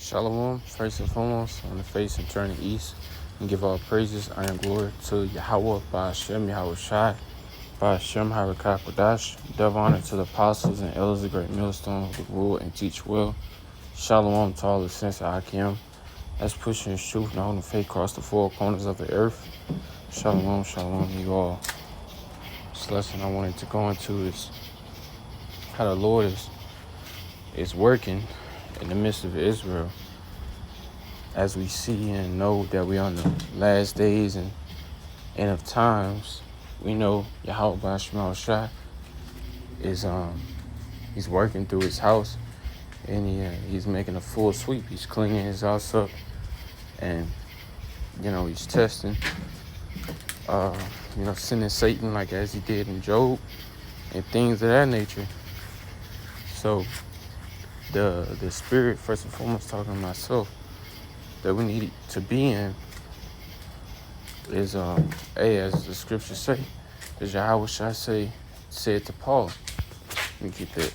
Shalom, first and foremost, on the face and turning east, and give all praises, honor, and glory to Yahweh, by Hashem, Yahweh Shai, by Hashem, Harakah Kodash, dove honor to the apostles and elders of the great millstone who rule and teach well. Shalom to all the saints of Akim, that's pushing his truth and holding faith across the four corners of the earth. Shalom, shalom, you all. This lesson I wanted to go into is how the Lord is working in the midst of Israel, as we see and know that we're on the last days and end of times. We know Yahweh Bashmal Shah is he's working through his house, and he's making a full sweep. He's cleaning his house up, and he's testing, sending Satan like as he did in Job and things of that nature. So the spirit, first and foremost, talking to myself, that we need to be in is as the scriptures say, as Yahweh Shai said to Paul. Let me keep it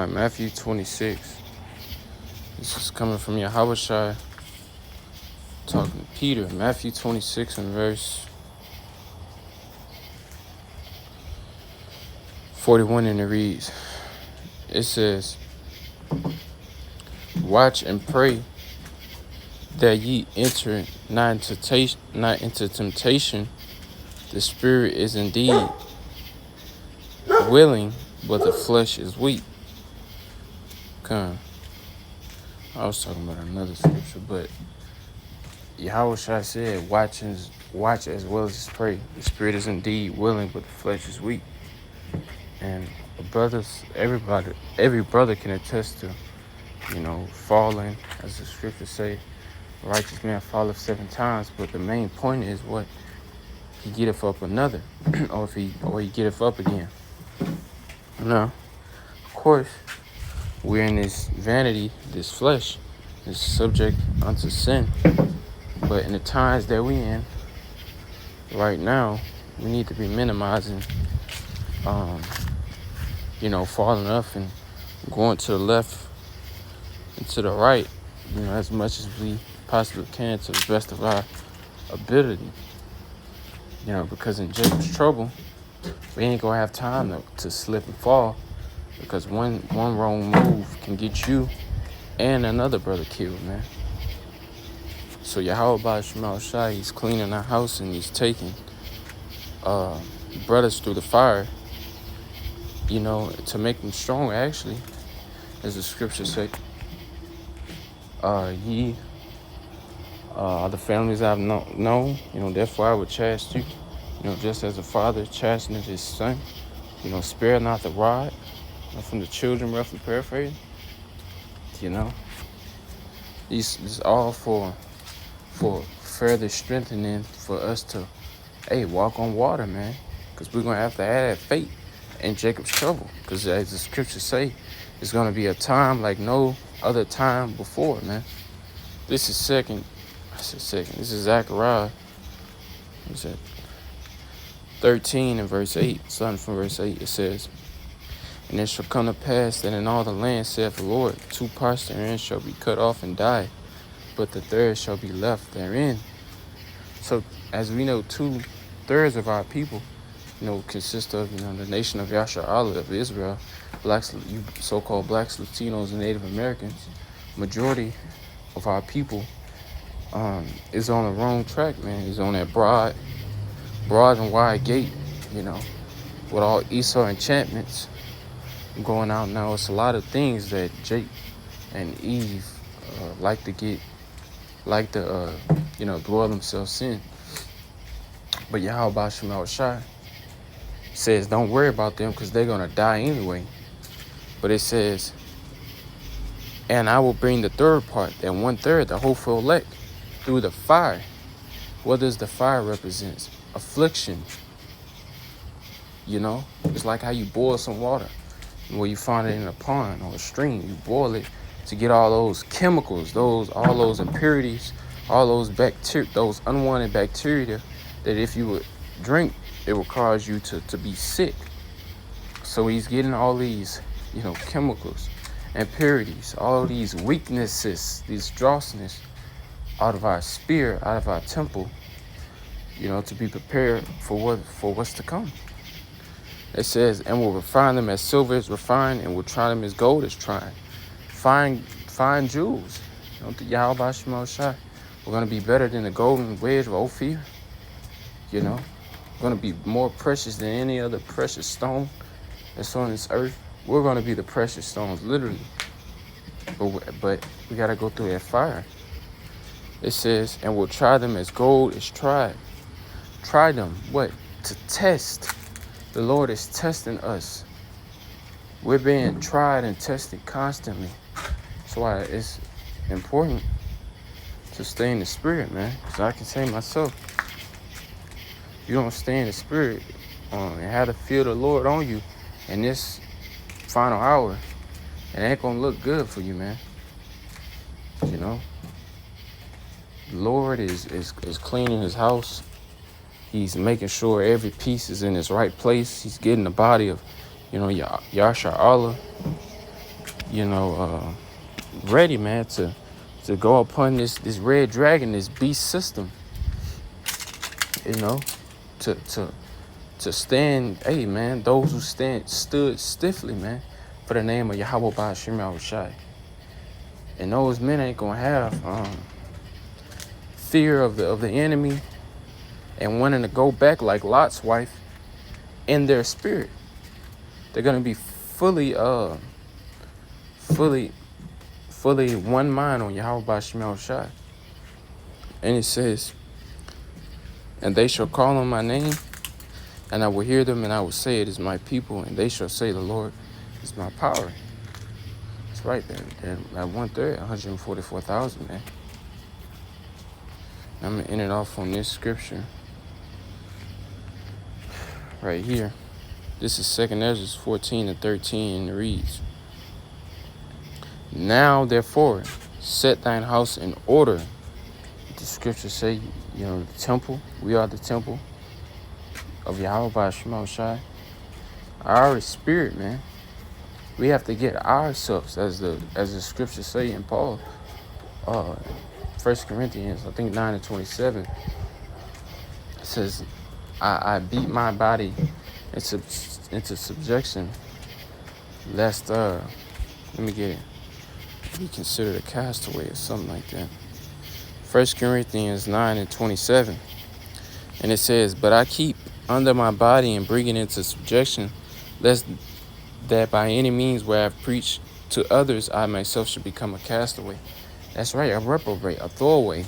Matthew 26. This is coming from Yahweh Shai talking to Peter. Matthew 26 and verse 41, and it reads, it says, watch and pray that ye enter not into temptation. The spirit is indeed willing, but the flesh is weak. I was talking about another scripture, but Yahweh Shai said, watch as well as pray. The spirit is indeed willing, but the flesh is weak. And every brother can attest to, falling, as the scriptures say, a righteous man falleth 7 times. But the main point is what? He getteth up another, or he getteth up again. Now, of course, we're in this vanity, this flesh, is subject unto sin. But in the times that we in right now, we need to be minimizing, falling off and going to the left and to the right, as much as we possibly can to the best of our ability. Because in Jacob's trouble, we ain't gonna have time to slip and fall, because one wrong move can get you and another brother killed, man. So Yahweh Bashmal Shai, he's cleaning our house, and he's taking brothers through the fire, to make them strong, actually, as the scriptures say. Ye are the families I've known, therefore I would chasten you, just as a father chasteneth his son, spare not the rod, from the children, roughly paraphrasing. This is all for further strengthening for us to, walk on water, man. Because we're going to have to have that faith in Jacob's trouble. Because as the scriptures say, it's going to be a time like no other time before, man. This is This is Zechariah. What's that? 13 and verse 8. Starting from verse 8, it says, and it shall come to pass that in all the land, saith the Lord, 2 parts therein shall be cut off and die, but the third shall be left therein. So, as we know, 2/3 of our people, consist of, the nation of Yasha'Allah, of Israel, blacks, so-called blacks, Latinos, and Native Americans. Majority of our people is on the wrong track, man. Is on that broad and wide gate, with all Esau enchantments going out now. It's a lot of things that Jake and Eve like to dwell themselves in. But Yahweh Bashmal Shai says, don't worry about them, because they're going to die anyway. But it says, and I will bring the third part, that 1/3, the hopeful elect, through the fire. What does the fire represent? Affliction. It's like how you boil some water. where you find it in a pond or a stream. You boil it to get all those chemicals, all those impurities, all those bacteria, those unwanted bacteria that if you would drink, it will cause you to be sick. So he's getting all these, chemicals, impurities, all these weaknesses, these drossness out of our spirit, out of our temple, to be prepared for what's to come. It says, and will refine them as silver is refined, and will try them as gold is tried. Fine jewels. Yahweh Shema Shai. We're going to be better than the golden wedge of Ophir. We're going to be more precious than any other precious stone that's on this earth. We're going to be the precious stones, literally. But we got to go through that fire. It says, and will try them as gold is tried. Try them, what? To test. The Lord is testing us. We're being tried and tested constantly. That's why it's important to stay in the spirit, man. Because I can say myself, you don't stay in the spirit and have to feel the Lord on you in this final hour, it ain't gonna look good for you, man. The Lord is cleaning his house. He's making sure every piece is in its right place. He's getting the body of, Yashar Allah, ready, man, to go upon this red dragon, this beast system, to stand, hey, man, those who stood stiffly, man, for the name of Yahweh Ba'ashim Yahushai. And those men ain't gonna have fear of the enemy and wanting to go back like Lot's wife in their spirit. They're gonna be fully one mind on Yahweh Ba'ashim Yahushai. And it says, and they shall call on my name, and I will hear them, and I will say, it is my people, and they shall say, the Lord is my power. That's right, there. At 1/3, 144,000, man. I'm going to end it off on this scripture right here. This is 2nd Ezra 14-13, and it reads, now, therefore, set thine house in order. The scriptures say, the temple, we are the temple of Yahweh Ba'ashim Shai. Our spirit, man. We have to get ourselves, as the scriptures say in Paul, 1 Corinthians, I think 9-27. It says, I beat my body into subjection, lest let me get it. Be considered a castaway or something like that. 1 Corinthians 9-27. And it says, but I keep under my body and bring it into subjection, lest that by any means where I have preached to others, I myself should become a castaway. That's right, a reprobate, a throwaway,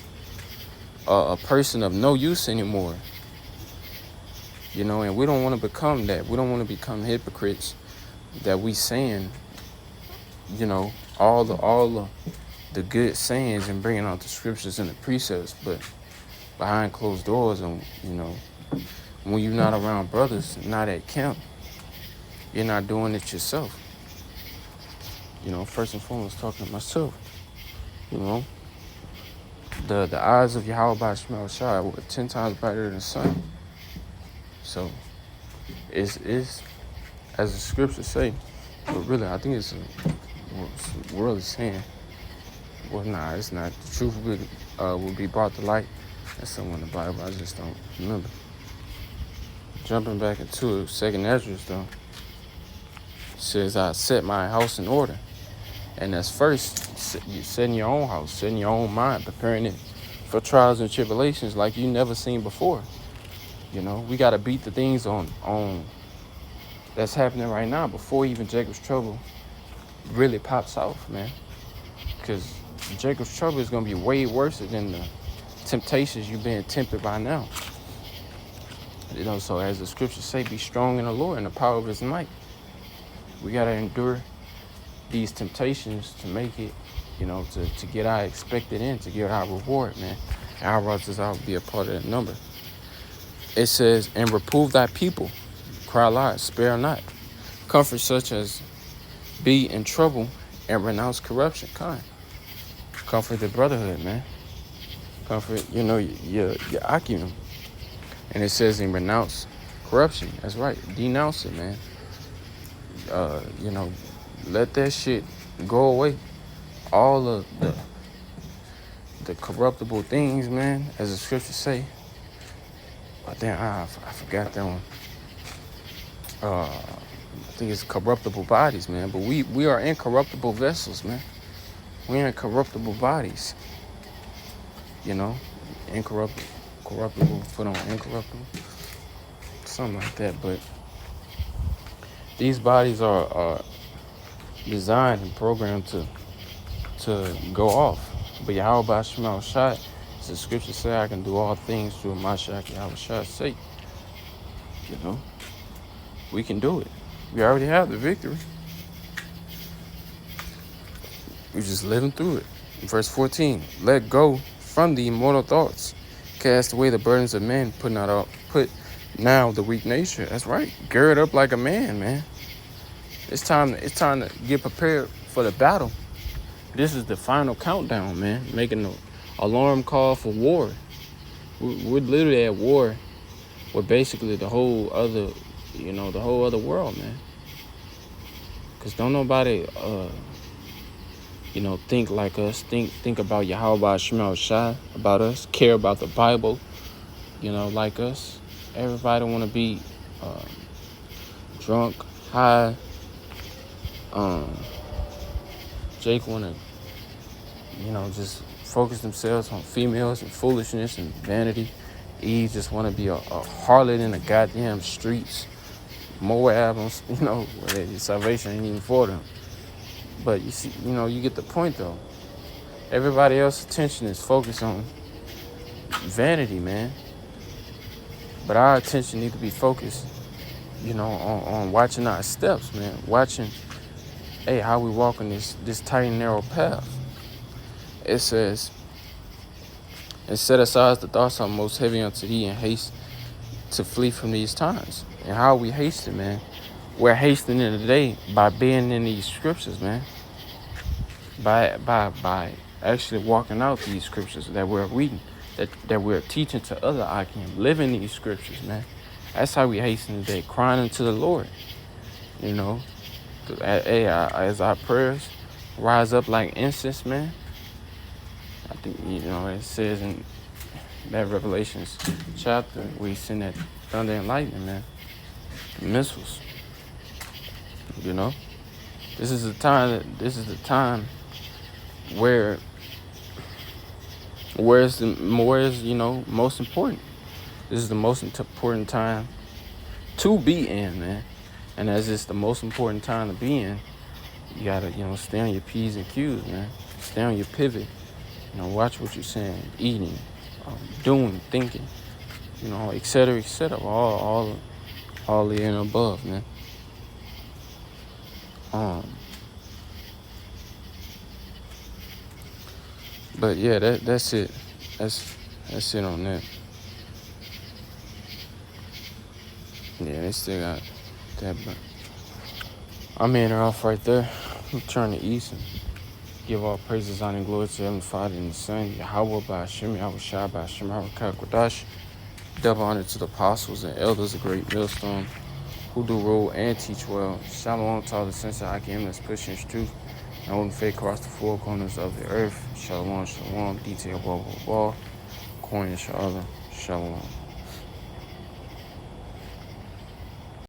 a person of no use anymore. And we don't want to become that. We don't want to become hypocrites that we saying, all the good sayings and bringing out the scriptures and the precepts, but behind closed doors, and when you're not around brothers, not at camp, you're not doing it yourself. First and foremost, talking to myself. The eyes of Yahweh Ba'ashim Shai were 10 times brighter than the sun. So it's as the scriptures say, but really I think it's a worldly saying. Well, nah, it's not. The truth will be brought to light. That's somewhere in the Bible. I just don't remember. Jumping back into it, 2nd Ezra, though, says, I set my house in order. And that's first, setting your own house, setting your own mind, preparing it for trials and tribulations like you never seen before. We got to beat the things on that's happening right now before even Jacob's trouble really pops off, man. Because Jacob's trouble is going to be way worse than the temptations you've been tempted by now. So as the scriptures say, be strong in the Lord and the power of his might. We got to endure these temptations to make it, to get our expected end, to get our reward, man. Our brothers will be a part of that number. It says, and reprove thy people, cry aloud, spare not. Comfort such as be in trouble and renounce corruption. Comfort the brotherhood, man. Comfort, your Akim. And it says in renounce corruption. That's right. Denounce it, man. Let that shit go away. All of the corruptible things, man, as the scriptures say. But then I forgot that one. I think it's corruptible bodies, man. But we are incorruptible vessels, man. We're incorruptible bodies. Corruptible, put on incorruptible. Something like that. But these bodies are designed and programmed to go off. But Yahweh Shema Shai, as the scripture say, I can do all things through Mashiach Yahweh Shai's sake. We can do it. We already have the victory. We're just living through it. Verse 14, let go from the immortal thoughts. Cast away the burdens of men, put now the weak nature. That's right. Gird up like a man. It's time to get prepared for the battle. This is the final countdown, man. Making the alarm call for war. We're literally at war with basically the whole other world, man. Because don't nobody, think like us. Think about Yahweh Shema Shai, about us. Care about the Bible, like us. Everybody want to be drunk, high. Jake want to, just focus themselves on females and foolishness and vanity. Eve just want to be a harlot in the goddamn streets. Moab, where salvation ain't even for them. But you see, you get the point though. Everybody else's attention is focused on vanity, man. But our attention needs to be focused, on watching our steps, man. Watching, how we walk on this tight and narrow path. It says, and set aside the thoughts are most heavy unto thee, and haste to flee from these times. And how are we hasting, man? We're hastening today by being in these scriptures, man. By actually walking out these scriptures that we're reading, that we're teaching to other Akim, living these scriptures, man. That's how we hasten today, crying unto the Lord. As our prayers rise up like incense, man. I think, it says in that Revelations chapter, we send that thunder and lightning, man. Missiles. This is the time where is most important. This is the most important time to be in, man. And as it's the most important time to be in, you gotta, stay on your P's and Q's, man. Stay on your pivot. Watch what you're saying, eating, doing, thinking, et cetera, et cetera. All the and above, man. But yeah, that's it. That's it on that. Yeah, they still got that, but I'm in off right there. I'm turning east and give all praises, honor, and glory to Heavenly Father and the Son, Yahweh Ba'ashem, Yahweh Shai Ba'ashem, Yahweh Kodash. Double honor to the apostles and elders of Great Millstone who do rule and teach well. Shalom to all the sense of Akim that's pushing his truth and holding faith across the four corners of the earth. Shalom, shalom, detail, blah, blah, blah. Coin, inshallah. Shalom.